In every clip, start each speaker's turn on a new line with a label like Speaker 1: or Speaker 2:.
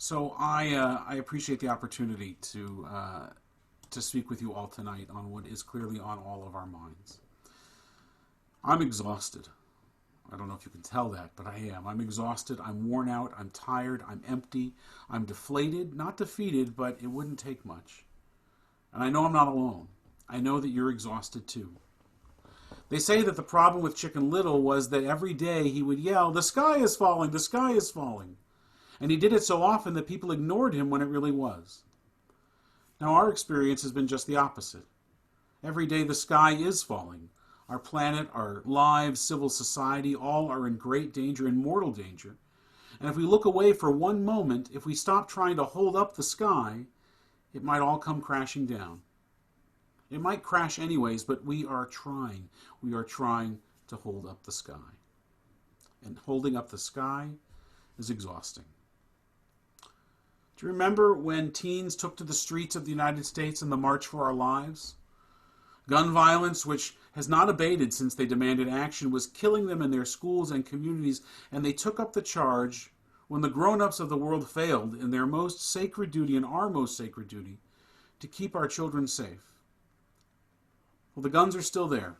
Speaker 1: So I appreciate the opportunity to speak with you all tonight on what is clearly on all of our minds. I'm exhausted. I don't know if you can tell that, but I am. I'm exhausted. I'm worn out. I'm tired. I'm empty. I'm deflated, not defeated, but it wouldn't take much. And I know I'm not alone. I know that you're exhausted too. They say that the problem with Chicken Little was that every day he would yell, "The sky is falling, the sky is falling." And he did it so often that people ignored him when it really was. Now our experience has been just the opposite. Every day the sky is falling. Our planet, our lives, civil society, all are in great danger, in mortal danger. And if we look away for one moment, if we stop trying to hold up the sky, it might all come crashing down. It might crash anyways, but we are trying. We are trying to hold up the sky. And holding up the sky is exhausting. Do you remember when teens took to the streets of the United States in the March for Our Lives? Gun violence, which has not abated since they demanded action, was killing them in their schools and communities, and they took up the charge when the grown-ups of the world failed in their most sacred duty and our most sacred duty to keep our children safe. Well, the guns are still there,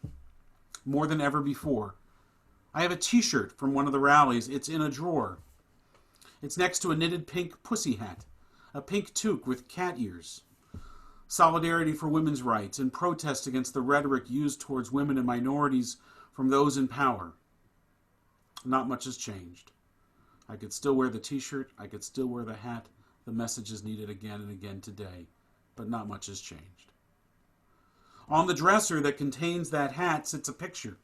Speaker 1: more than ever before. I have a t-shirt from one of the rallies. It's in a drawer. It's next to a knitted pink pussy hat, a pink toque with cat ears. Solidarity for women's rights and protest against the rhetoric used towards women and minorities from those in power. Not much has changed. I could still wear the t-shirt, I could still wear the hat. The message is needed again and again today, but not much has changed. On the dresser that contains that hat sits a picture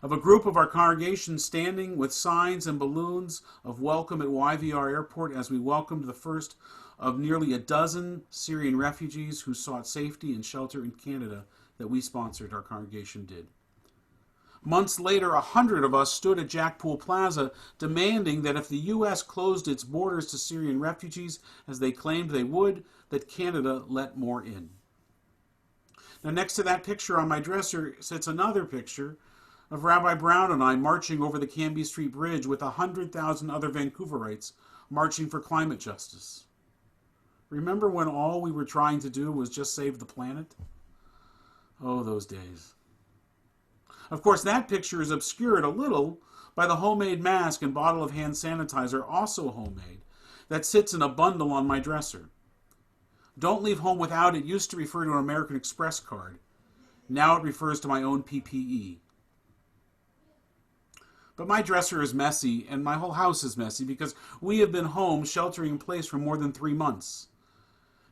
Speaker 1: of a group of our congregation standing with signs and balloons of welcome at YVR Airport as we welcomed the first of nearly a dozen Syrian refugees who sought safety and shelter in Canada that we sponsored, our congregation did. Months later, 100 of us stood at Jackpool Plaza demanding that if the U.S. closed its borders to Syrian refugees, as they claimed they would, that Canada let more in. Now, next to that picture on my dresser sits another picture of Rabbi Brown and I marching over the Cambie Street Bridge with 100,000 other Vancouverites marching for climate justice. Remember when all we were trying to do was just save the planet? Oh, those days. Of course, that picture is obscured a little by the homemade mask and bottle of hand sanitizer, also homemade, that sits in a bundle on my dresser. Don't leave home without it used to refer to an American Express card. Now it refers to my own PPE. But my dresser is messy, and my whole house is messy, because we have been home sheltering in place for more than 3 months.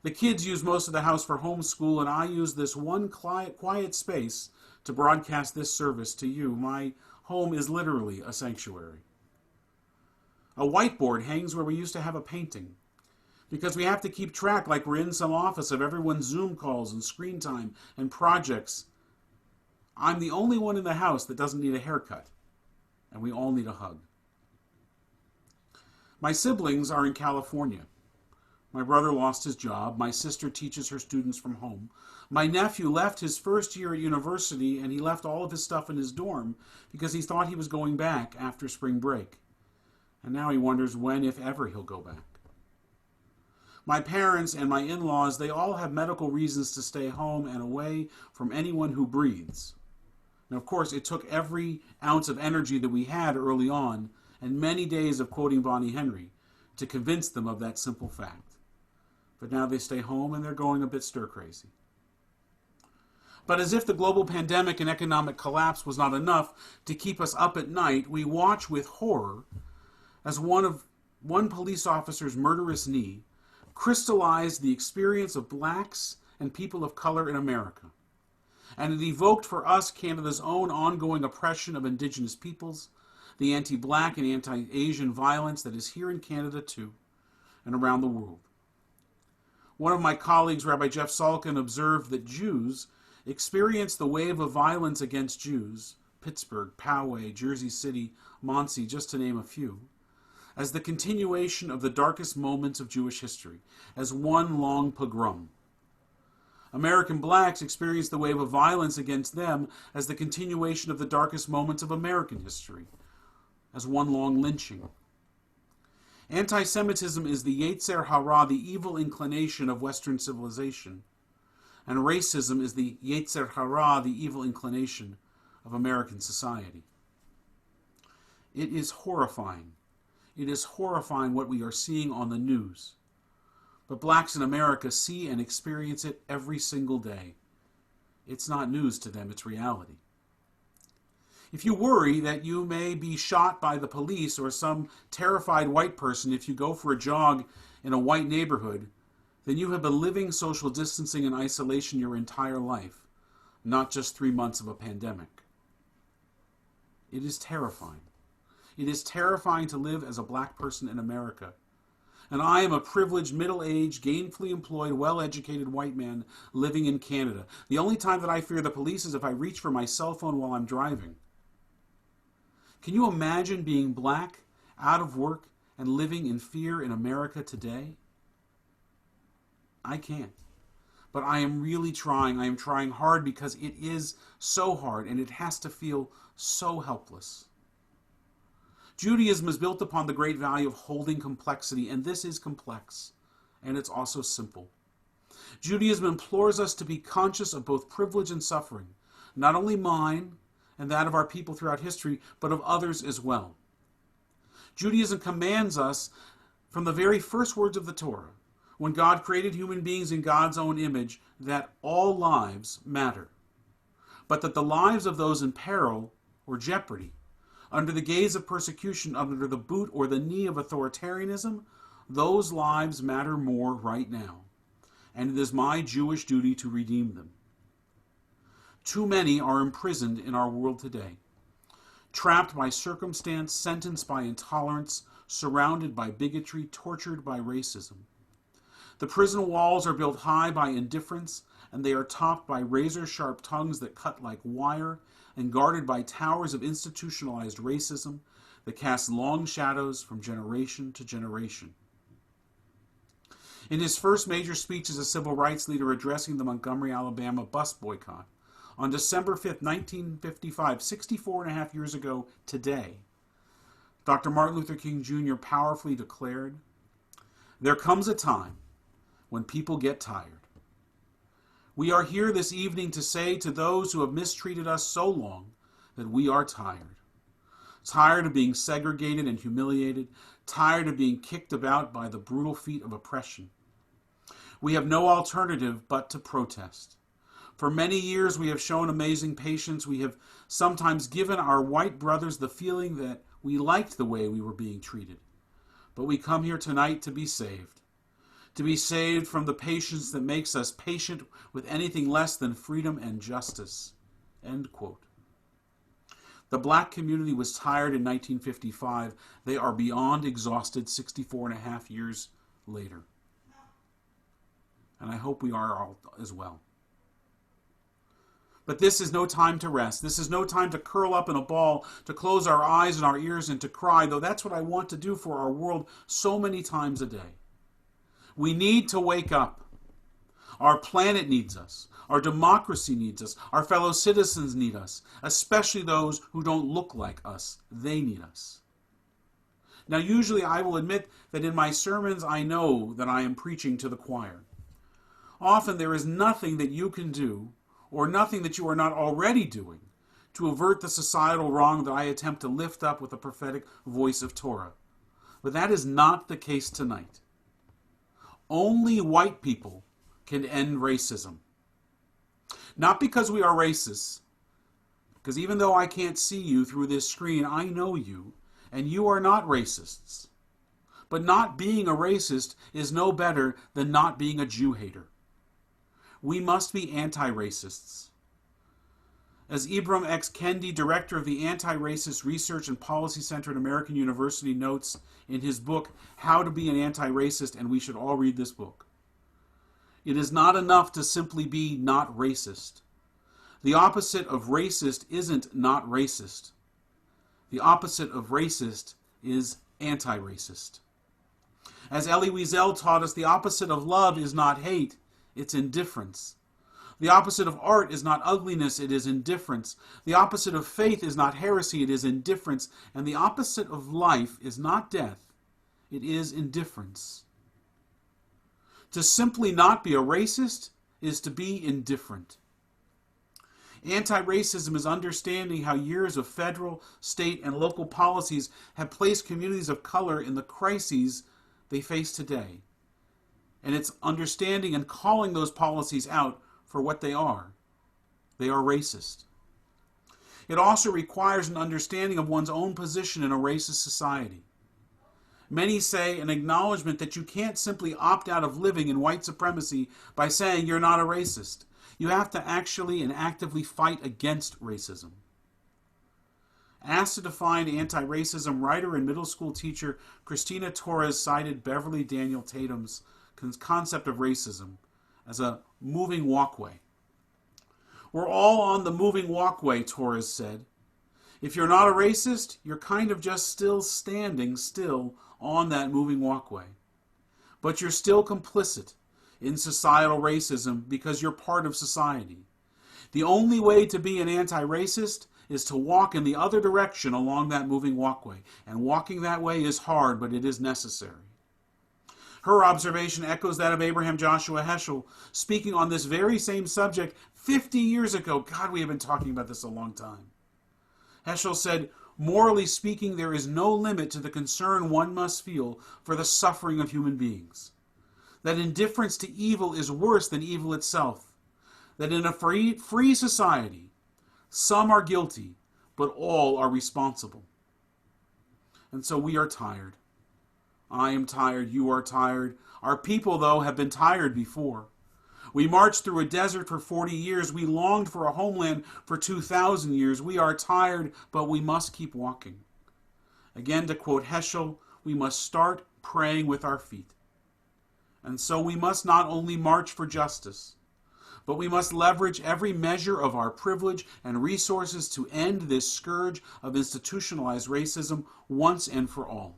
Speaker 1: The kids use most of the house for homeschool, and I use this one quiet space to broadcast this service to you. My home is literally a sanctuary. A whiteboard hangs where we used to have a painting, because we have to keep track, like we're in some office, of everyone's Zoom calls and screen time and projects. I'm the only one in the house that doesn't need a haircut. And we all need a hug. My siblings are in California. My brother lost his job. My sister teaches her students from home. My nephew left his first year at university, and he left all of his stuff in his dorm because he thought he was going back after spring break. And now he wonders when, if ever, he'll go back. My parents and my in-laws, they all have medical reasons to stay home and away from anyone who breathes. Now, of course, it took every ounce of energy that we had early on and many days of quoting Bonnie Henry to convince them of that simple fact. But now they stay home and they're going a bit stir-crazy. But as if the global pandemic and economic collapse was not enough to keep us up at night, we watch with horror as one police officer's murderous knee crystallized the experience of blacks and people of color in America. And it evoked for us Canada's own ongoing oppression of Indigenous peoples, the anti-black and anti-Asian violence that is here in Canada too, and around the world. One of my colleagues, Rabbi Jeff Salkin, observed that Jews experienced the wave of violence against Jews, Pittsburgh, Poway, Jersey City, Muncie, just to name a few, as the continuation of the darkest moments of Jewish history, as one long pogrom. American blacks experienced the wave of violence against them as the continuation of the darkest moments of American history, as one long lynching. Anti-Semitism is the Yetzer Hara, the evil inclination of Western civilization. And racism is the Yetzer Hara, the evil inclination of American society. It is horrifying. It is horrifying what we are seeing on the news. But blacks in America see and experience it every single day. It's not news to them, it's reality. If you worry that you may be shot by the police or some terrified white person if you go for a jog in a white neighborhood, then you have been living social distancing and isolation your entire life, not just 3 months of a pandemic. It is terrifying. It is terrifying to live as a black person in America. And I am a privileged, middle-aged, gainfully employed, well-educated white man living in Canada. The only time that I fear the police is if I reach for my cell phone while I'm driving. Can you imagine being black, out of work, and living in fear in America today? I can't. But I am really trying. I am trying hard because it is so hard and it has to feel so helpless. Judaism is built upon the great value of holding complexity, and this is complex, and it's also simple. Judaism implores us to be conscious of both privilege and suffering, not only mine and that of our people throughout history, but of others as well. Judaism commands us from the very first words of the Torah, when God created human beings in God's own image, that all lives matter, but that the lives of those in peril or jeopardy, under the gaze of persecution, under the boot or the knee of authoritarianism, those lives matter more right now, and it is my Jewish duty to redeem them. Too many are imprisoned in our world today, trapped by circumstance, sentenced by intolerance, surrounded by bigotry, tortured by racism. The prison walls are built high by indifference, and they are topped by razor-sharp tongues that cut like wire, and guarded by towers of institutionalized racism that cast long shadows from generation to generation. In his first major speech as a civil rights leader addressing the Montgomery, Alabama bus boycott, on December 5, 1955, 64 and a half years ago today, Dr. Martin Luther King Jr. powerfully declared, "There comes a time when people get tired. We are here this evening to say to those who have mistreated us so long that we are tired. Tired of being segregated and humiliated, tired of being kicked about by the brutal feet of oppression. We have no alternative but to protest. For many years we have shown amazing patience. We have sometimes given our white brothers the feeling that we liked the way we were being treated. But we come here tonight to be saved. To be saved from the patience that makes us patient with anything less than freedom and justice." End quote. The black community was tired in 1955. They are beyond exhausted 64 and a half years later. And I hope we are all as well. But this is no time to rest. This is no time to curl up in a ball, to close our eyes and our ears and to cry, though that's what I want to do for our world so many times a day. We need to wake up. Our planet needs us. Our democracy needs us. Our fellow citizens need us, especially those who don't look like us. They need us. Now, usually I will admit that in my sermons I know that I am preaching to the choir. Often there is nothing that you can do, or nothing that you are not already doing, to avert the societal wrong that I attempt to lift up with the prophetic voice of Torah. But that is not the case tonight. Only white people can end racism. Not because we are racists, because even though I can't see you through this screen, I know you, and you are not racists. But not being a racist is no better than not being a Jew hater. We must be anti-racists. As Ibram X. Kendi, director of the Anti-Racist Research and Policy Center at American University, notes in his book, How to Be an Anti-Racist, and we should all read this book, it is not enough to simply be not racist. The opposite of racist isn't not racist. The opposite of racist is anti-racist. As Elie Wiesel taught us, the opposite of love is not hate, it's indifference. The opposite of art is not ugliness, it is indifference. The opposite of faith is not heresy, it is indifference. And the opposite of life is not death, It is indifference. To simply not be a racist is to be indifferent. Anti-racism is understanding how years of federal, state, and local policies have placed communities of color in the crises they face today. And it's understanding and calling those policies out for what they are. They are racist. It also requires an understanding of one's own position in a racist society. Many say an acknowledgement that you can't simply opt out of living in white supremacy by saying you're not a racist. You have to actually and actively fight against racism. Asked to define anti-racism, writer and middle school teacher Christina Torres cited Beverly Daniel Tatum's concept of racism as a moving walkway. We're all on the moving walkway, Torres said. If you're not a racist, you're kind of just still standing still on that moving walkway. But you're still complicit in societal racism because you're part of society. The only way to be an anti-racist is to walk in the other direction along that moving walkway. And walking that way is hard, but it is necessary. Her observation echoes that of Abraham Joshua Heschel, speaking on this very same subject 50 years ago. God, we have been talking about this a long time. Heschel said, morally speaking, there is no limit to the concern one must feel for the suffering of human beings. That indifference to evil is worse than evil itself. That in a free society, some are guilty, but all are responsible. And so we are tired. I am tired, you are tired. Our people, though, have been tired before. We marched through a desert for 40 years. We longed for a homeland for 2,000 years. We are tired, but we must keep walking. Again, to quote Heschel, we must start praying with our feet. And so we must not only march for justice, but we must leverage every measure of our privilege and resources to end this scourge of institutionalized racism once and for all.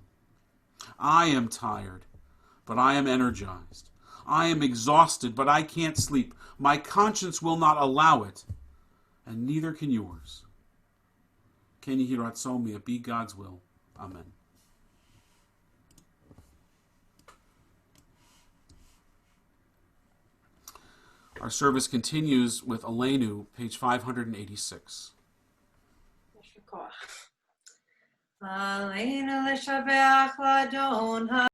Speaker 1: I am tired, but I am energized. I am exhausted, but I can't sleep. My conscience will not allow it, and neither can yours. Ken Yehi Ratzon, may it be God's will. Amen. Our service continues with Aleinu, page 586.
Speaker 2: Aleinu l'shabeach l'Adon